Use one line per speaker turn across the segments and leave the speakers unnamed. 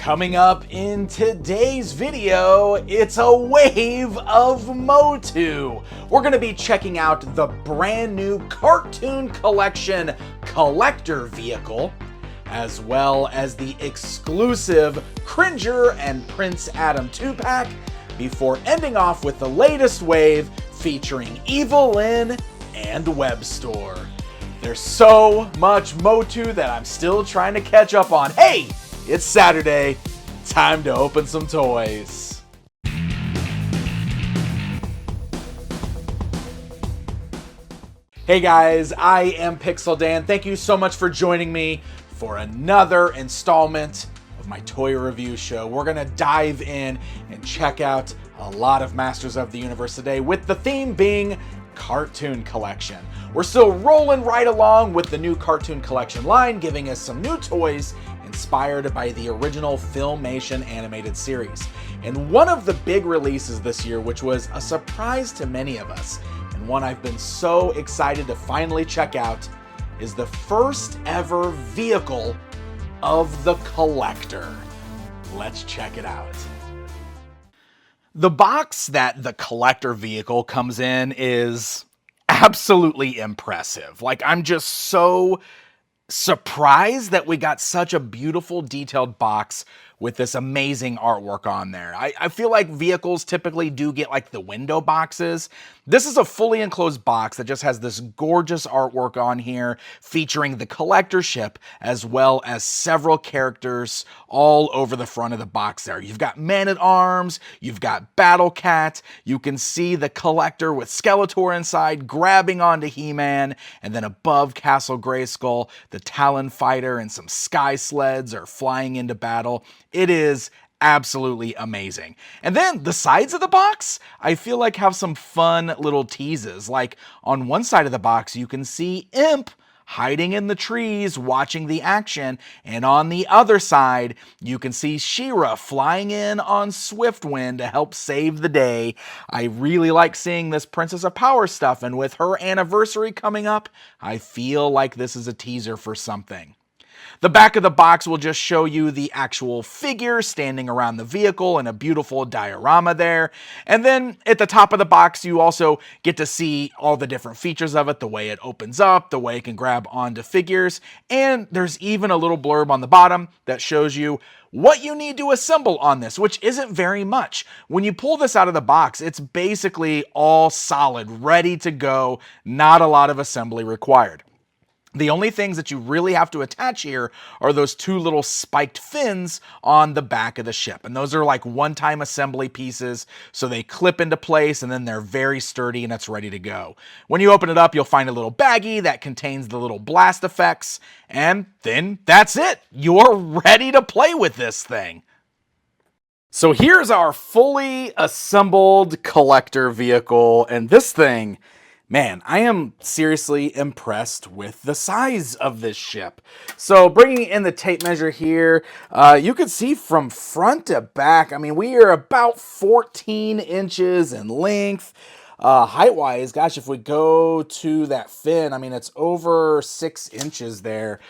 Coming up in today's video, it's a wave of MOTU. We're going to be checking out the brand new Cartoon Collection collector vehicle, as well as the exclusive Cringer and Prince Adam 2-pack, before ending off with the latest wave featuring Evil-Lyn and Webstor. There's so much MOTU that I'm still trying to catch up on. Hey! It's Saturday, time to open some toys. Hey guys, I am Pixel Dan. Thank you so much for joining me for another installment of my toy review show. We're gonna dive in and check out a lot of Masters of the Universe today, with the theme being Cartoon Collection. We're still rolling right along with the new Cartoon Collection line, giving us some new toys inspired by the original Filmation animated series. And one of the big releases this year, which was a surprise to many of us, and one I've been so excited to finally check out, is the first ever vehicle of the collector. Let's check it out. The box that the collector vehicle comes in is absolutely impressive. Like, I'm just so surprised that we got such a beautiful detailed box with this amazing artwork on there. I feel like vehicles typically do get like the window boxes. This is a fully enclosed box that just has this gorgeous artwork on here featuring the collector ship as well as several characters all over the front of the box there. You've got Man-at-Arms, you've got Battle Cat, you can see the collector with Skeletor inside grabbing onto He-Man, and then above Castle Grayskull, the Talon Fighter and some Sky Sleds are flying into battle. It is absolutely amazing. And then the sides of the box, I feel like have some fun little teases. Like on one side of the box, you can see Imp hiding in the trees watching the action, and on the other side, you can see She-Ra flying in on Swiftwind to help save the day. I really like seeing this Princess of Power stuff, and with her anniversary coming up, I feel like this is a teaser for something. The back of the box will just show you the actual figure standing around the vehicle in a beautiful diorama there. And then at the top of the box, you also get to see all the different features of it, the way it opens up, the way it can grab onto figures. And there's even a little blurb on the bottom that shows you what you need to assemble on this, which isn't very much. When you pull this out of the box, it's basically all solid, ready to go, not a lot of assembly required. The only things that you really have to attach here are those two little spiked fins on the back of the ship. And those are like one-time assembly pieces, so they clip into place and then they're very sturdy and it's ready to go. When you open it up, you'll find a little baggie that contains the little blast effects, and then that's it. You're ready to play with this thing. So here's our fully assembled collector vehicle, and this thing, man, I am seriously impressed with the size of this ship. So bringing in the tape measure here, you can see from front to back, I mean, we are about 14 inches in length. Height-wise, gosh, if we go to that fin, I mean, it's over 6 inches there.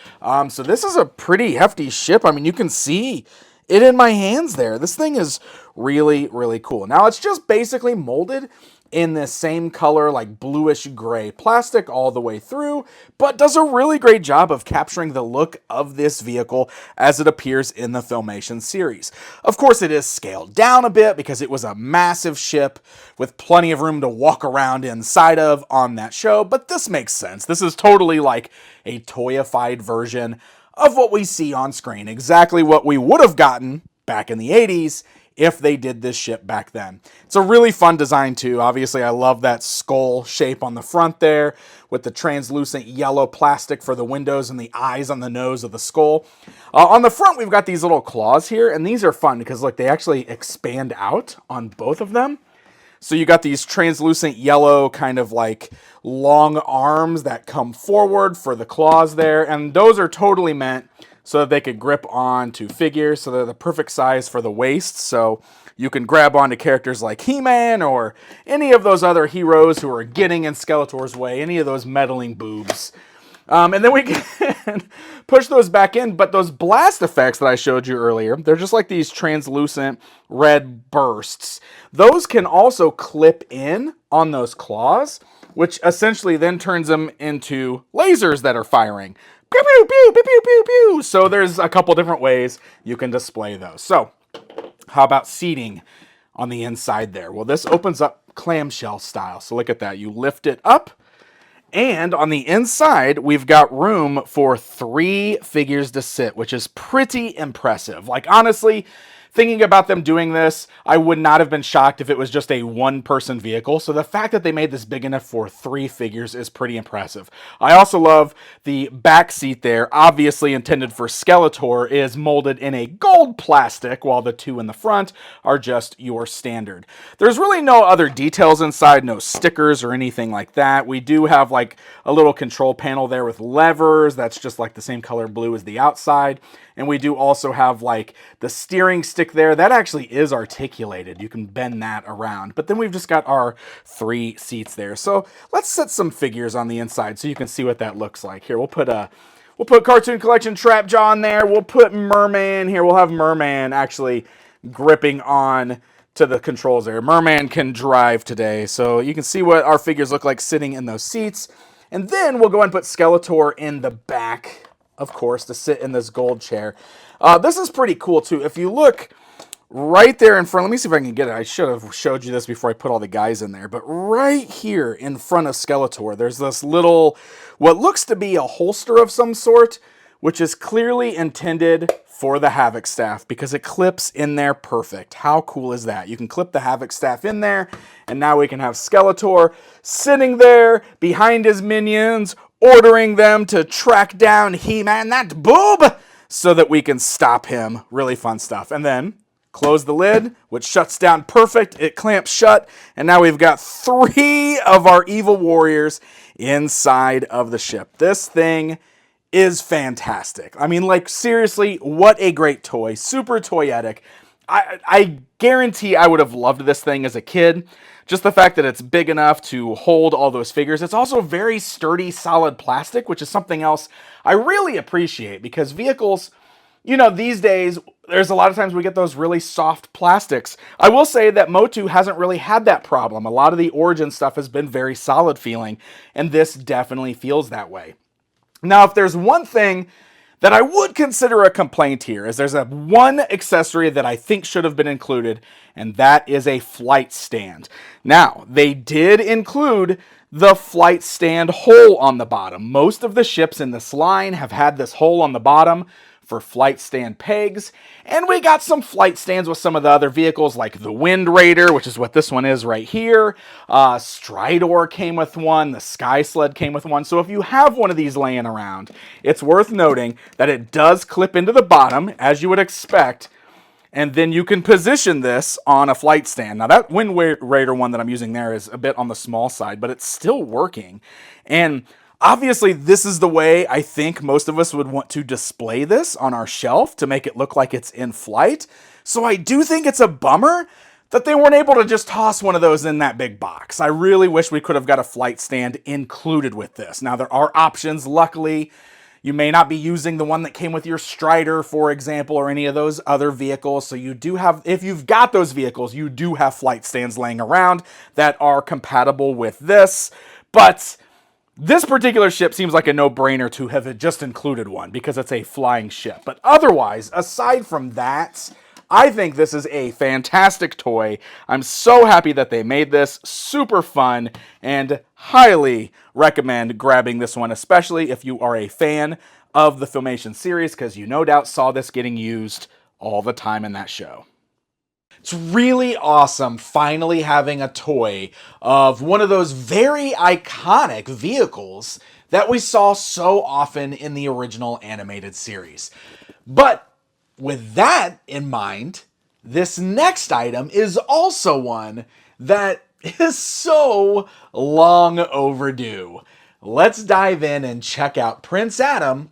So this is a pretty hefty ship. I mean, you can see it in my hands there. This thing is really, really cool. Now, it's just basically molded in this same color, like bluish gray plastic all the way through, but does a really great job of capturing the look of this vehicle as it appears in the Filmation series. Of course, it is scaled down a bit because it was a massive ship with plenty of room to walk around inside of on that show, but this makes sense. This is totally like a toyified version of what we see on screen, exactly what we would have gotten back in the 80s if they did this ship back then. It's a really fun design too. Obviously, I love that skull shape on the front there with the translucent yellow plastic for the windows and the eyes on the nose of the skull. On the front, we've got these little claws here, and these are fun because look, they actually expand out on both of them. So you got these translucent yellow kind of like long arms that come forward for the claws there, and those are totally meant so that they could grip onto figures, so they're the perfect size for the waist, so you can grab onto characters like He-Man or any of those other heroes who are getting in Skeletor's way, any of those meddling boobs. And then we can push those back in, but those blast effects that I showed you earlier, they're just like these translucent red bursts. Those can also clip in on those claws, which essentially then turns them into lasers that are firing. Pew, pew, pew, pew, pew, pew, pew. So there's a couple different ways you can display those. So how about seating on the inside there? Well, this opens up clamshell style. So look at that. You lift it up, and on the inside, we've got room for 3 figures to sit, which is pretty impressive. Like, honestly, thinking about them doing this, I would not have been shocked if it was just a one-person vehicle. So the fact that they made this big enough for 3 figures is pretty impressive. I also love the back seat there, obviously intended for Skeletor, is molded in a gold plastic, while the 2 in the front are just your standard. There's really no other details inside, no stickers or anything like that. We do have like a little control panel there with levers. That's just like the same color blue as the outside. And we do also have like the steering stick there. That actually is articulated. You can bend that around. But then we've just got our 3 seats there. So let's set some figures on the inside so you can see what that looks like. Here, we'll put Cartoon Collection Trapjaw in there. We'll put Merman here. We'll have Merman actually gripping on to the controls there. Merman can drive today. So you can see what our figures look like sitting in those seats. And then we'll go and put Skeletor in the back, of course, to sit in this gold chair. This is pretty cool, too. If you look right there in front, let me see if I can get it. I should have showed you this before I put all the guys in there. But right here in front of Skeletor, there's this little, what looks to be a holster of some sort, which is clearly intended for the Havoc staff because it clips in there perfect. How cool is that? You can clip the Havoc staff in there, and now we can have Skeletor sitting there behind his minions, ordering them to track down He-Man, that boob, so that we can stop him. Really fun stuff. And then close the lid, which shuts down perfect. It clamps shut, and now we've got 3 of our evil warriors inside of the ship. This thing is fantastic. I mean, like, seriously, what a great toy. Super toyetic. I guarantee I would have loved this thing as a kid. Just the fact that it's big enough to hold all those figures. It's also very sturdy, solid plastic, which is something else I really appreciate because vehicles, you know, these days, there's a lot of times we get those really soft plastics. I will say that MOTU hasn't really had that problem. A lot of the Origin stuff has been very solid feeling, and this definitely feels that way. Now, if there's one thing that I would consider a complaint here, is there's one accessory that I think should have been included, and that is a flight stand. Now, they did include the flight stand hole on the bottom. Most of the ships in this line have had this hole on the bottom for flight stand pegs, and we got some flight stands with some of the other vehicles like the Wind Raider, which is what this one is right here. Stridor came with one, the Sky Sled came with one. So if you have one of these laying around, it's worth noting that it does clip into the bottom, as you would expect, and then you can position this on a flight stand. Now that Wind Raider one that I'm using there is a bit on the small side, but it's still working. And obviously, this is the way I think most of us would want to display this on our shelf to make it look like it's in flight. So I do think it's a bummer that they weren't able to just toss one of those in that big box. I really wish we could have got a flight stand included with this. Now, there are options, luckily. You may not be using the one that came with your Strider, for example, or any of those other vehicles. So you do have, if you've got those vehicles, you do have flight stands laying around that are compatible with this. But this particular ship seems like a no-brainer to have just included one because it's a flying ship. But otherwise, aside from that, I think this is a fantastic toy. I'm so happy that they made this. Super fun, and highly recommend grabbing this one, especially if you are a fan of the Filmation series, because you no doubt saw this getting used all the time in that show. It's really awesome finally having a toy of one of those very iconic vehicles that we saw so often in the original animated series. But with that in mind, this next item is also one that is so long overdue. Let's dive in and check out Prince Adam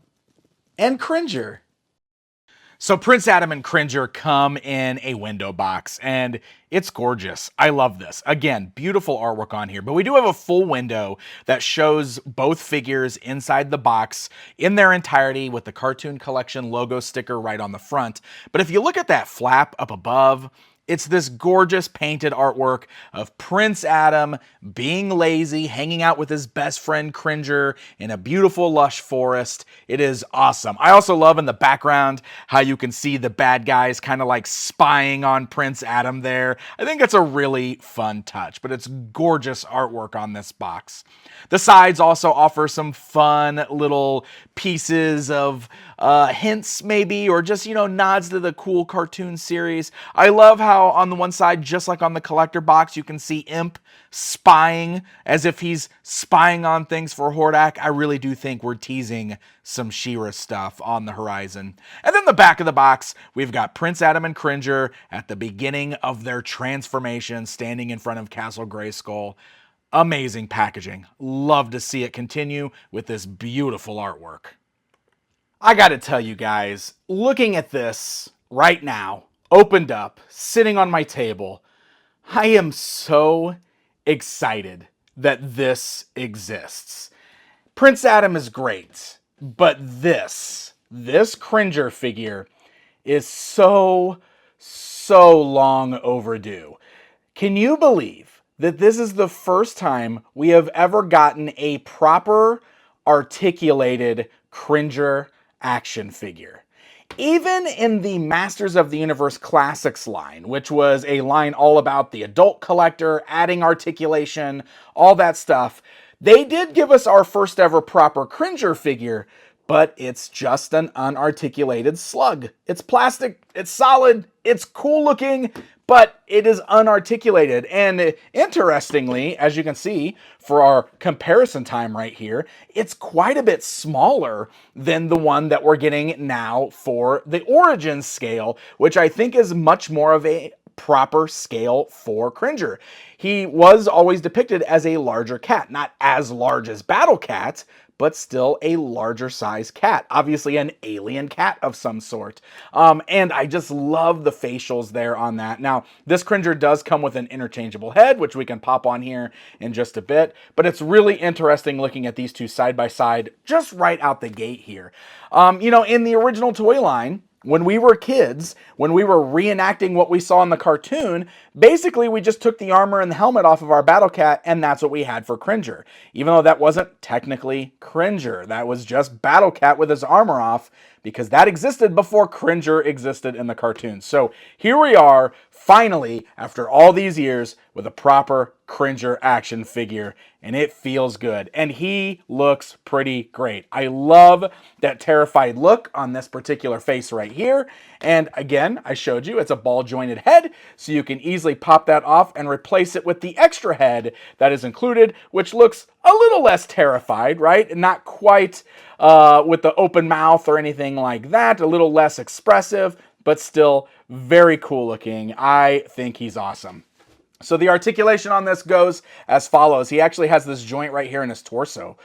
and Cringer. So Prince Adam and Cringer come in a window box, and it's gorgeous. I love this. Again, beautiful artwork on here, but we do have a full window that shows both figures inside the box in their entirety with the Cartoon Collection logo sticker right on the front. But if you look at that flap up above, it's this gorgeous painted artwork of Prince Adam being lazy, hanging out with his best friend Cringer in a beautiful lush forest. It is awesome. I also love in the background how you can see the bad guys kind of like spying on Prince Adam there. I think it's a really fun touch, but it's gorgeous artwork on this box. The sides also offer some fun little pieces of hints maybe, or just, nods to the cool cartoon series. I love how on the one side, just like on the collector box, you can see Imp spying as if he's spying on things for Hordak. I really do think we're teasing some She-Ra stuff on the horizon. And then the back of the box, we've got Prince Adam and Cringer at the beginning of their transformation, standing in front of Castle Grayskull. Amazing packaging. Love to see it continue with this beautiful artwork. I gotta tell you guys, looking at this right now, opened up, sitting on my table, I am so excited that this exists. Prince Adam is great, but this Cringer figure is so long overdue. Can you believe that this is the first time we have ever gotten a proper articulated Cringer action figure? Even in the Masters of the Universe Classics line, which was a line all about the adult collector, adding articulation, all that stuff, they did give us our first ever proper Cringer figure, but it's just an unarticulated slug. It's plastic, it's solid, it's cool looking, but it is unarticulated. And interestingly, as you can see, for our comparison time right here, it's quite a bit smaller than the one that we're getting now for the Origins scale, which I think is much more of a proper scale for Cringer. He was always depicted as a larger cat, not as large as Battle Cat, but still a larger size cat. Obviously an alien cat of some sort. And I just love the facials there on that. Now, this Cringer does come with an interchangeable head, which we can pop on here in just a bit, but it's really interesting looking at these two side by side, just right out the gate here. In the original toy line, when we were kids, when we were reenacting what we saw in the cartoon, basically we just took the armor and the helmet off of our Battle Cat, and that's what we had for Cringer. Even though that wasn't technically Cringer, that was just Battle Cat with his armor off, because that existed before Cringer existed in the cartoon. So here we are, finally, after all these years, with a proper Cringer action figure, and it feels good. And he looks pretty great. I love that terrified look on this particular face right here. And again, I showed you, it's a ball jointed head, so you can easily pop that off and replace it with the extra head that is included, which looks a little less terrified, right? Not quite with the open mouth or anything like that, a little less expressive, but still very cool looking. I think he's awesome. So the articulation on this goes as follows. He actually has this joint right here in his torso,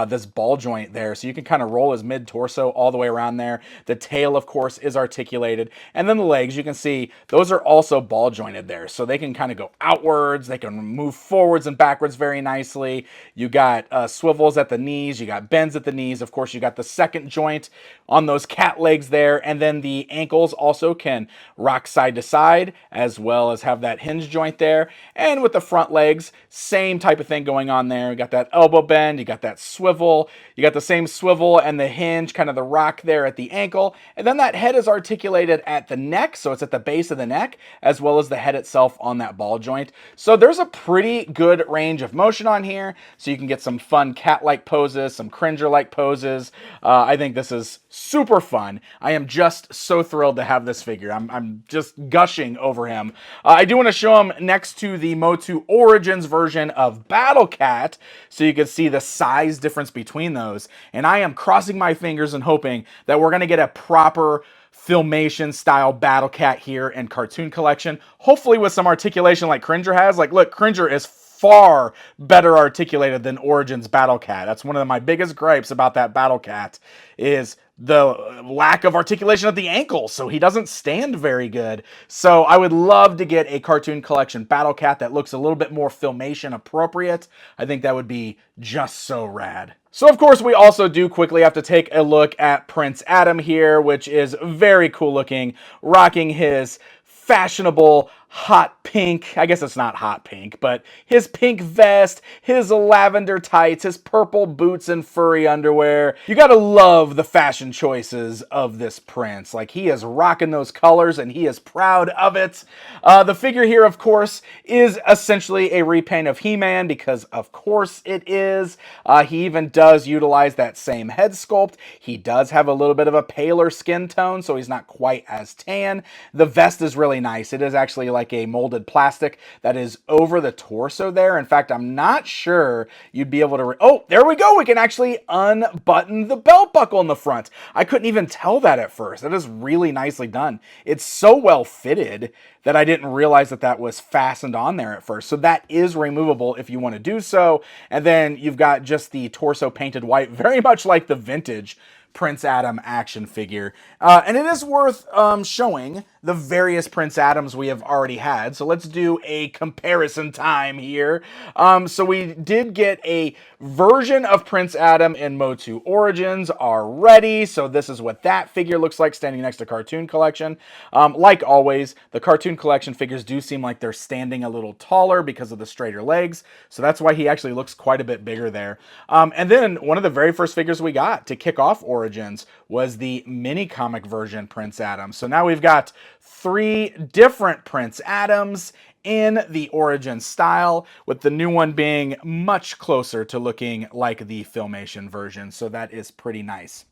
this ball joint there. So you can kind of roll his mid-torso all the way around there. The tail, of course, is articulated. And then the legs, you can see, those are also ball jointed there. So they can kind of go outwards. They can move forwards and backwards very nicely. You got swivels at the knees. You got bends at the knees. Of course, you got the second joint on those cat legs there. And then the ankles also can rock side to side, as well as have that hinge joint there. And with the front legs, same type of thing going on there. You got that elbow bend, you got that swivel, you got the same swivel and the hinge, kind of the rock there at the ankle. And then that head is articulated at the neck, so it's at the base of the neck, as well as the head itself on that ball joint. So there's a pretty good range of motion on here, so you can get some fun cat-like poses, some Cringer-like poses. I think this is super fun. I am just so thrilled to have this figure. I'm just gushing over him. I do want to show him next to the MOTU Origins version of Battle Cat, so you can see the size difference between those. And I am crossing my fingers and hoping that we're going to get a proper Filmation style Battle Cat here in Cartoon Collection, hopefully with some articulation like Cringer has. Like, look, Cringer is far better articulated than Origins Battle Cat. That's one of my biggest gripes about that Battle Cat, is the lack of articulation at the ankle, so he doesn't stand very good. So I would love to get a Cartoon Collection Battle Cat that looks a little bit more Filmation appropriate. I think that would be just so rad. So of course we also do quickly have to take a look at Prince Adam here, which is very cool looking, rocking his fashionable hot pink, I guess it's not hot pink, but his pink vest, his lavender tights, his purple boots and furry underwear. You gotta love the fashion choices of this prince. Like, he is rocking those colors and he is proud of it. The figure here, of course, is essentially a repaint of He-Man, because of course it is. He even does utilize that same head sculpt. He does have a little bit of a paler skin tone, so he's not quite as tan. The vest is really nice. It is actually like a molded plastic that is over the torso there. In fact, I'm not sure you'd be able to... Oh, there we go. We can actually unbutton the belt buckle in the front. I couldn't even tell that at first. That is really nicely done. It's so well fitted that I didn't realize that that was fastened on there at first. So that is removable if you want to do so. And then you've got just the torso painted white, very much like the vintage Prince Adam action figure. And it is worth showing the various Prince Adams we have already had. So let's do a comparison time here. So we did get a version of Prince Adam in MOTU Origins already. So this is what that figure looks like standing next to Cartoon Collection. Like always, the Cartoon Collection figures do seem like they're standing a little taller because of the straighter legs. So that's why he actually looks quite a bit bigger there. And then one of the very first figures we got to kick off Origins was the mini comic version Prince Adam. So now we've got 3 different Prince Adams in the Origin style, with the new one being much closer to looking like the Filmation version. So that is pretty nice.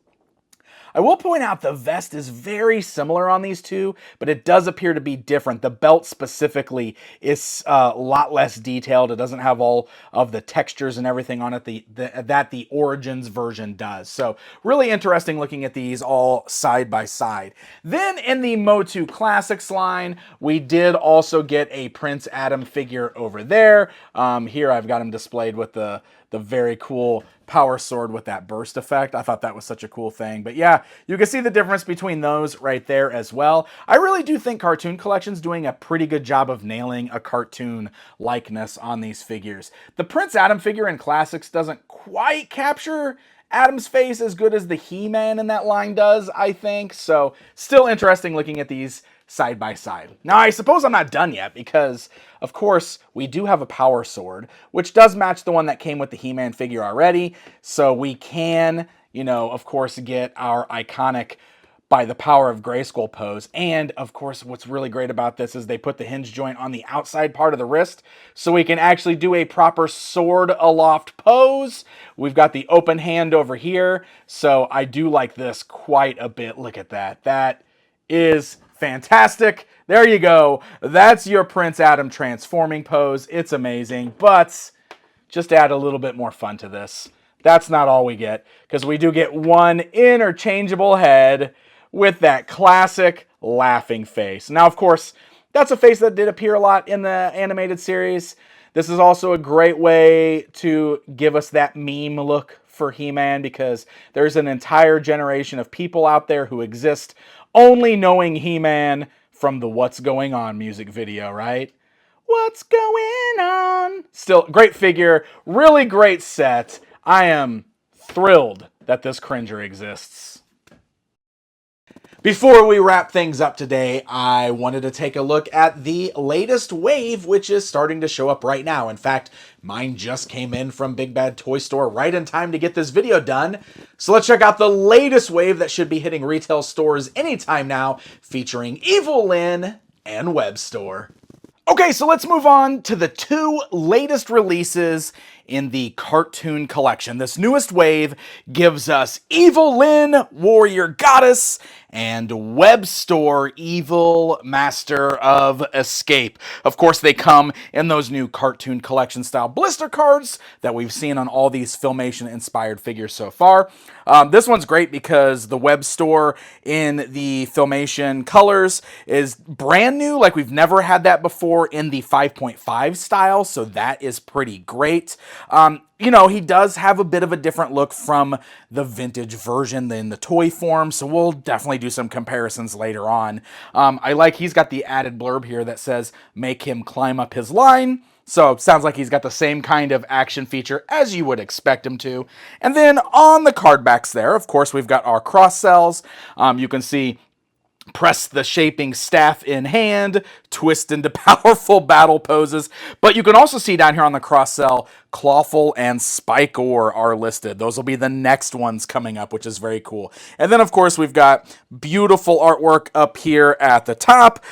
I will point out the vest is very similar on these two, but it does appear to be different. The belt specifically is a lot less detailed. It doesn't have all of the textures and everything on it that the Origins version does. So really interesting looking at these all side by side. Then in the MOTU Classics line, we did also get a Prince Adam figure over there. Here I've got him displayed with the very cool power sword with that burst effect. I thought that was such a cool thing. But yeah, you can see the difference between those right there as well. I really do think Cartoon Collection's doing a pretty good job of nailing a cartoon likeness on these figures. The Prince Adam figure in Classics doesn't quite capture Adam's face as good as the He-Man in that line does, I think. So still interesting looking at these side by side. Now, I suppose I'm not done yet, because of course we do have a power sword, which does match the one that came with the He-Man figure already. So we can, you know, of course, get our iconic by the power of Grayskull pose. And of course, what's really great about this is they put the hinge joint on the outside part of the wrist, so we can actually do a proper sword aloft pose. We've got the open hand over here. So I do like this quite a bit. Look at that. That is fantastic. There you go. That's your Prince Adam transforming pose. It's amazing, but just add a little bit more fun to this. That's not all we get, because we do get one interchangeable head with that classic laughing face. Now, of course, that's a face that did appear a lot in the animated series. This is also a great way to give us that meme look for He-Man, because there's an entire generation of people out there who exist only knowing He-Man from the What's Going On music video, right? What's going on? Still, great figure, really great set. I am thrilled that this Cringer exists. Before we wrap things up today, I wanted to take a look at the latest wave, which is starting to show up right now. In fact, mine just came in from Big Bad Toy Store right in time to get this video done. So let's check out the latest wave that should be hitting retail stores anytime now, featuring Evil-Lyn and Webstor. Okay, so let's move on to the 2 latest releases in the Cartoon Collection. This newest wave gives us Evil-Lyn, Warrior Goddess, and Webstor, Evil Master of Escape. Of course, they come in those new Cartoon Collection style blister cards that we've seen on all these Filmation-inspired figures so far. This one's great because the Webstor in the Filmation colors is brand new, like we've never had that before in the 5.5 style, so that is pretty great. you know, he does have a bit of a different look from the vintage version than the toy form, so we'll definitely do some comparisons later on. I like he's got the added blurb here that says, make him climb up his line. So it sounds like he's got the same kind of action feature as you would expect him to. And then on the card backs there, of course, we've got our cross cells. You can see press the shaping staff in hand, twist into powerful battle poses. But you can also see down here on the cross cell, Clawful and Spikor are listed. Those will be the next ones coming up, which is very cool. And then, of course, we've got beautiful artwork up here at the top,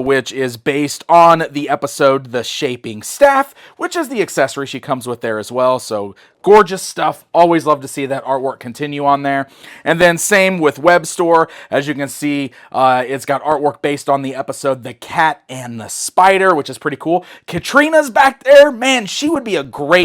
which is based on the episode The Shaping Staff, which is the accessory she comes with there as well. So gorgeous stuff. Always love to see that artwork continue on there. And then same with Webstor. As you can see, it's got artwork based on the episode The Cat and the Spider, which is pretty cool. Katrina's back there. Man, she would be a great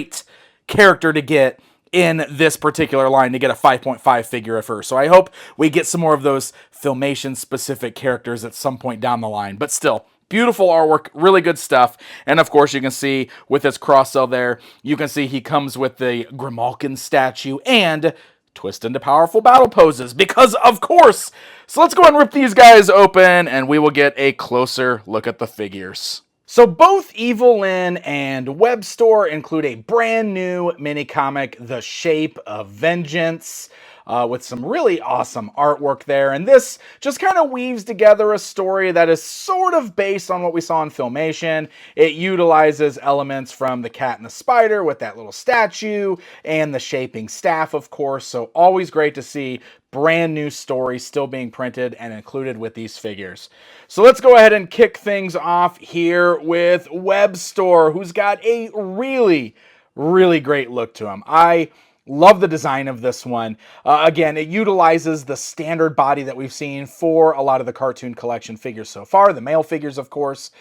character to get in this particular line, to get a 5.5 figure of her. So I hope we get some more of those Filmation specific characters at some point down the line. But still, beautiful artwork, really good stuff. And of course, you can see with his cross cell there, you can see he comes with the Grimalkin statue and twist into powerful battle poses, because of course. So let's go and rip these guys open and we will get a closer look at the figures. So both Evil-Lyn and Webstor include a brand new mini comic, The Shape of Vengeance, with some really awesome artwork there. And this just kind of weaves together a story that is sort of based on what we saw in Filmation. It utilizes elements from The Cat and the Spider with that little statue and the shaping staff, of course. So always great to see brand new stories still being printed and included with these figures. So let's go ahead and kick things off here with Webstor, who's got a really, really great look to him. I love the design of this one. Again, it utilizes the standard body that we've seen for a lot of the cartoon collection figures so far. The male figures, of course.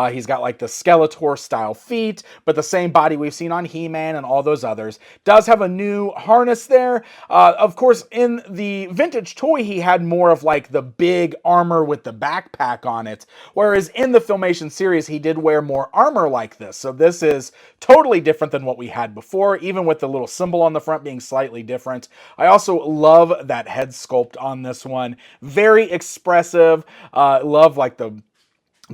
He's got like the Skeletor style feet, but the same body we've seen on He-Man and all those others. Does have a new harness there. Of course, in the vintage toy, he had more of like the big armor with the backpack on it. Whereas in the Filmation series, he did wear more armor like this. So this is totally different than what we had before, even with the little symbol on the front being slightly different. I also love that head sculpt on this one. Very expressive. Love like the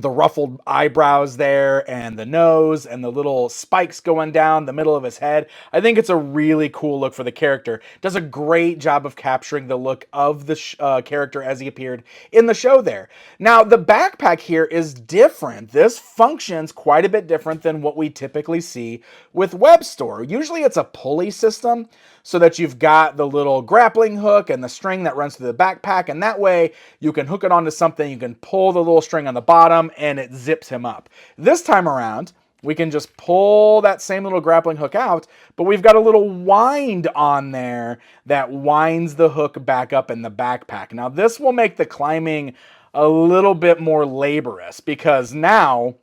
ruffled eyebrows there and the nose and the little spikes going down the middle of his head. I think it's a really cool look for the character. Does a great job of capturing the look of the character as he appeared in the show there. Now, the backpack here is different. This functions quite a bit different than what we typically see with Webstor. Usually it's a pulley system, so that you've got the little grappling hook and the string that runs through the backpack, and that way you can hook it onto something, you can pull the little string on the bottom, and it zips him up. This time around, we can just pull that same little grappling hook out, but we've got a little wind on there that winds the hook back up in the backpack. Now, this will make the climbing a little bit more laborious, because now,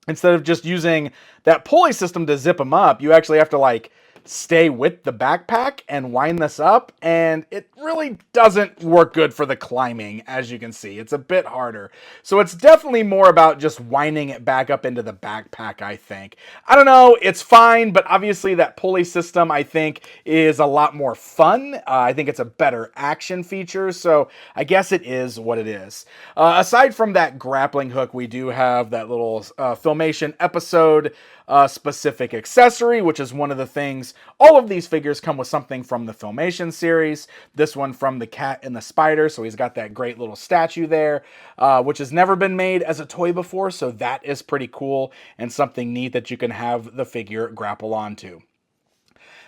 instead of just using that pulley system to zip him up, you actually have to like stay with the backpack and wind this up, and it really doesn't work good for the climbing. As you can see, it's a bit harder. So it's definitely more about just winding it back up into the backpack, I think. I don't know, it's fine, but obviously that pulley system, I think, is a lot more fun. I think it's a better action feature, so I guess it is what it is. Aside from that grappling hook, we do have that little Filmation episode specific accessory, which is one of the things. All of these figures come with something from the Filmation series. This one from The Cat and the Spider, so he's got that great little statue there, which has never been made as a toy before, so that is pretty cool and something neat that you can have the figure grapple onto.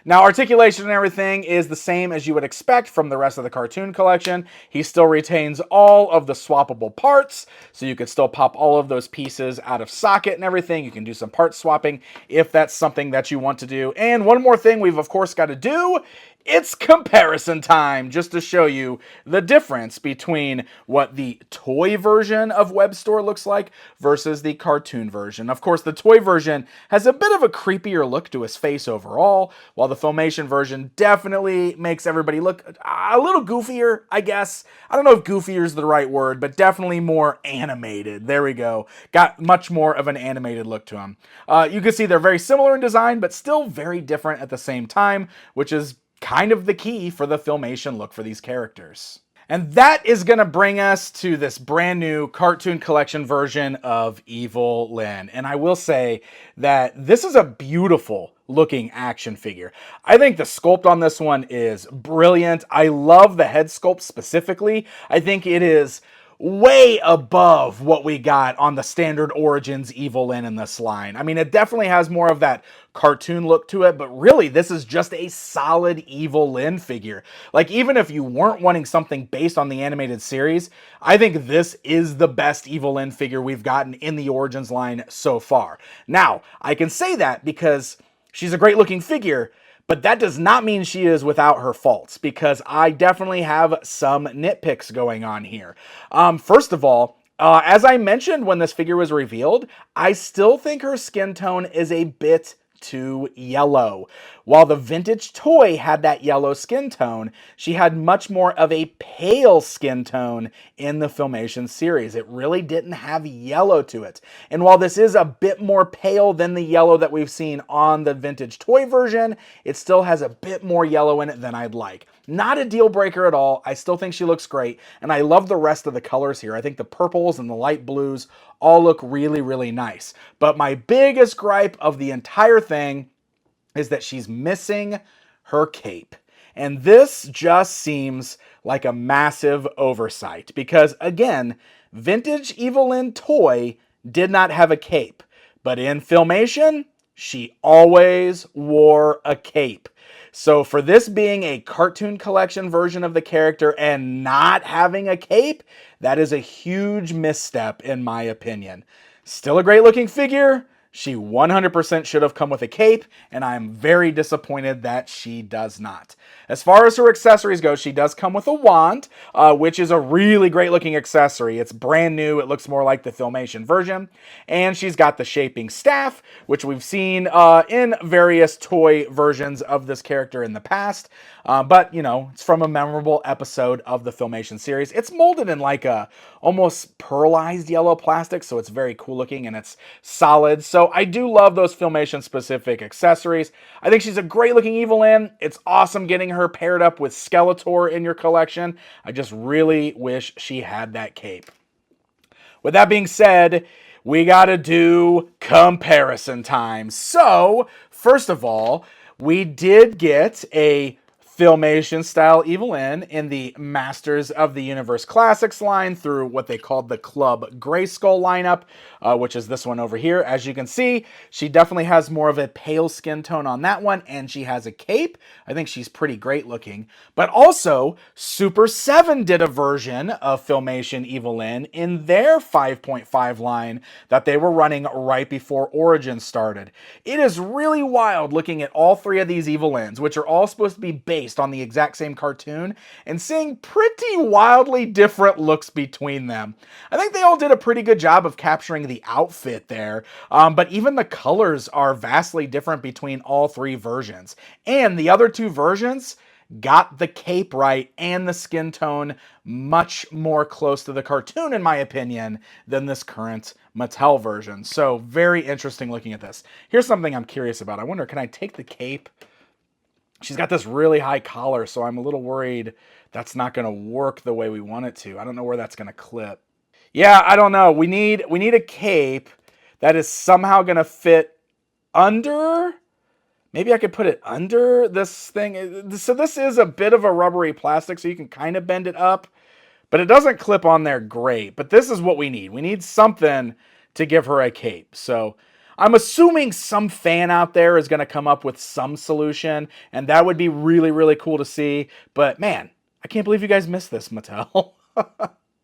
Now, articulation and everything is the same as you would expect from the rest of the cartoon collection. He still retains all of the swappable parts, so you could still pop all of those pieces out of socket and everything. You can do some part swapping if that's something that you want to do. And one more thing we've, of course, got to do It's comparison time, just to show you the difference between what the toy version of Webstor looks like versus the cartoon version. Of course, the toy version has a bit of a creepier look to his face overall, while the Filmation version definitely makes everybody look a little goofier, I guess. I don't know if goofier is the right word, but definitely more animated. There we go. Got much more of an animated look to him. You can see they're very similar in design, but still very different at the same time, which is kind of the key for the Filmation look for these characters. And that is going to bring us to this brand new cartoon collection version of Evil-Lyn. And I will say that this is a beautiful looking action figure. I think the sculpt on this one is brilliant. I love the head sculpt specifically. I think it is way above what we got on the standard Origins Evil-Lyn in this line. I mean, it definitely has more of that cartoon look to it, but really this is just a solid Evil-Lyn figure. Like, even if you weren't wanting something based on the animated series, I think this is the best Evil-Lyn figure we've gotten in the Origins line so far. Now, I can say that because she's a great looking figure, but that does not mean she is without her faults, because I definitely have some nitpicks going on here. First of all, as I mentioned when this figure was revealed, I still think her skin tone is a bit too yellow. While the vintage toy had that yellow skin tone, she had much more of a pale skin tone in the Filmation series. It really didn't have yellow to it. And while this is a bit more pale than the yellow that we've seen on the vintage toy version, it still has a bit more yellow in it than I'd like. Not a deal breaker at all. I still think she looks great, and I love the rest of the colors here. I think the purples and the light blues all look really, really nice. But my biggest gripe of the entire thing is that she's missing her cape. And this just seems like a massive oversight because, again, vintage Evil-Lyn toy did not have a cape. But in Filmation, she always wore a cape. So for this being a cartoon collection version of the character and not having a cape, that is a huge misstep in my opinion. Still a great looking figure. She 100% should have come with a cape, and I'm very disappointed that she does not. As far as her accessories go, she does come with a wand, which is a really great looking accessory. It's brand new. It looks more like the Filmation version. And she's got the shaping staff, which we've seen in various toy versions of this character in the past. But, you know, it's from a memorable episode of the Filmation series. It's molded in like a almost pearlized yellow plastic, so it's very cool looking and it's solid. So I do love those Filmation specific accessories. I think she's a great looking Evil-Lyn. It's awesome getting her paired up with Skeletor in your collection. I just really wish she had that cape. With that being said, we gotta do comparison time. So, first of all, we did get a Filmation style Evil-Lyn in the Masters of the Universe Classics line through what they called the Club Grayskull lineup, which is this one over here. As you can see, she definitely has more of a pale skin tone on that one, and she has a cape. I think she's pretty great looking. But also, Super 7 did a version of Filmation Evil-Lyn in their 5.5 line that they were running right before Origins started. It is really wild looking at all three of these Evil-Lyns, which are all supposed to be based on the exact same cartoon, and seeing pretty wildly different looks between them. I think they all did a pretty good job of capturing the outfit there, but even the colors are vastly different between all three versions. And the other two versions got the cape right and the skin tone much more close to the cartoon, in my opinion, than this current Mattel version. So very interesting looking at this. Here's something I'm curious about. I wonder, can I take the cape? She's got this really high collar, so I'm a little worried that's not going to work the way we want it to. I don't know where that's going to clip. Yeah, I don't know. We need a cape that is somehow going to fit under. Maybe I could put it under this thing. So this is a bit of a rubbery plastic, so you can kind of bend it up, but it doesn't clip on there great. But this is what we need. We need something to give her a cape. So I'm assuming some fan out there is going to come up with some solution, and that would be really, really cool to see. But man, I can't believe you guys missed this, Mattel.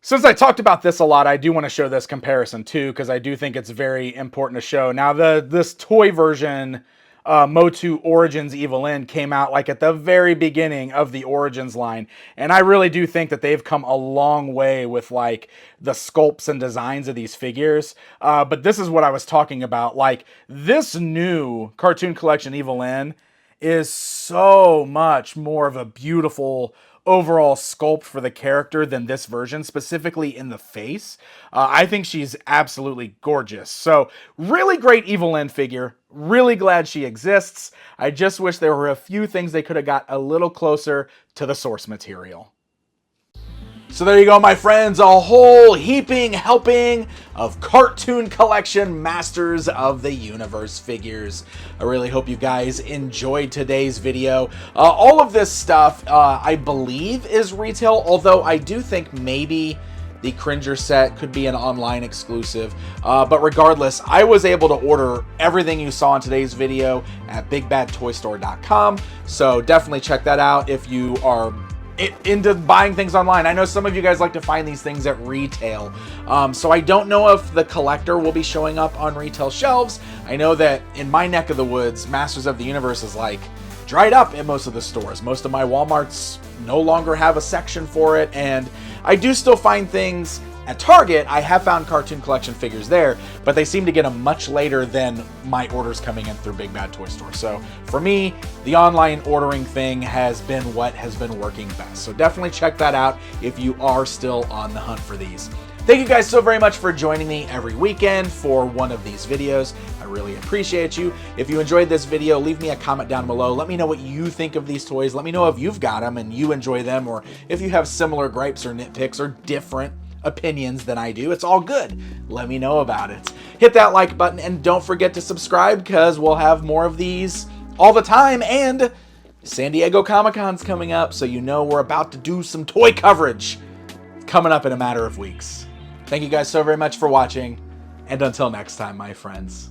Since I talked about this a lot, I do want to show this comparison too, because I do think it's very important to show. Now, this toy version MOTU Origins Evil-Lyn came out like at the very beginning of the Origins line. And I really do think that they've come a long way with like the sculpts and designs of these figures. But this is what I was talking about. Like this new Cartoon Collection Evil-Lyn is so much more of a beautiful overall sculpt for the character than this version, specifically in the face. I think she's absolutely gorgeous. So really great Evil-Lyn figure. Really glad she exists. I just wish there were a few things they could have got a little closer to the source material. So there you go, my friends, a whole heaping helping of Cartoon Collection Masters of the Universe figures. I really hope you guys enjoyed today's video. All of this stuff, I believe, is retail, although I do think maybe the Cringer set could be an online exclusive. But regardless, I was able to order everything you saw in today's video at BigBadToyStore.com, so definitely check that out if you are into buying things online. I know some of you guys like to find these things at retail. So I don't know if the collector will be showing up on retail shelves. I know that in my neck of the woods, Masters of the Universe is like dried up in most of the stores. Most of my Walmarts no longer have a section for it, and I do still find things at Target. I have found Cartoon Collection figures there, but they seem to get them much later than my orders coming in through Big Bad Toy Store. So for me, the online ordering thing has been what has been working best. So definitely check that out if you are still on the hunt for these. Thank you guys so very much for joining me every weekend for one of these videos. I really appreciate you. If you enjoyed this video, leave me a comment down below. Let me know what you think of these toys. Let me know if you've got them and you enjoy them, or if you have similar gripes or nitpicks or different opinions than I do. It's all good. Let me know about it. Hit that like button and don't forget to subscribe, because we'll have more of these all the time. And San Diego Comic-Con's coming up, so you know we're about to do some toy coverage coming up in a matter of weeks. Thank you guys so very much for watching, and until next time, my friends.